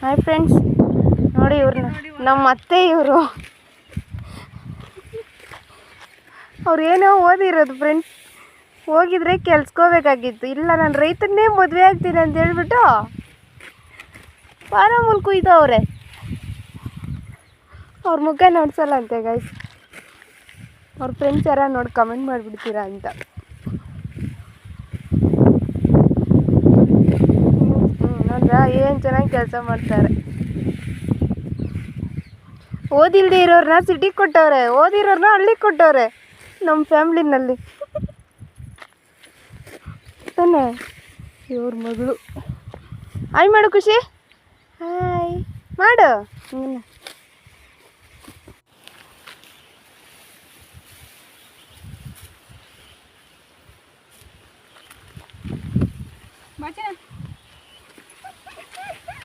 Hi friends, ನೋಡಿ ಇವ್ರನ್ನ ನಮ್ಮ ಅತ್ತೆ. ಇವರು ಅವ್ರು ಏನೋ ಓದಿರೋದು ಫ್ರೆಂಡ್ಸ್. ಹೋಗಿದ್ರೆ ಕೆಲ್ಸ್ಕೋಬೇಕಾಗಿತ್ತು. ಇಲ್ಲ ನಾನು ರೈತನ್ನೇ ಮದುವೆ ಆಗ್ತೀನಿ ಅಂತ ಹೇಳ್ಬಿಟ್ಟು ಫಾರಮಲ್ಲಿ ಕುಯ್ದವ್ರೆ. ಅವ್ರ ಮುಖ ನೋಡ್ಸಲ್ಲ ಅಂತೆ ಗೈಸ್. ಅವ್ರ ಫ್ರೆಂಡ್ಸ್ ಯಾರ ನೋಡಿ ಕಮೆಂಟ್ ಮಾಡಿಬಿಡ್ತೀರಾ ಅಂತ. ನೋಡ್ರಾ ಏನು ಚೆನ್ನಾಗಿ ಕೆಲಸ ಮಾಡ್ತಾರೆ. ಓದಿಲ್ದೇ ಇರೋರನ್ನ ಸಿಟಿಗೆ ಕೊಟ್ಟವ್ರೆ, ಓದಿರೋರನ್ನ ಹಳ್ಳಿಗೆ ಕೊಟ್ಟವ್ರೆ ನಮ್ಮ ಫ್ಯಾಮ್ಲಿನಲ್ಲಿ ತಾನೆ. ಇವ್ರ ಮಗಳು ಹಾಯ್ ಮಾಡು ಖುಷಿ, ಹಾಯ್ ಮಾಡು.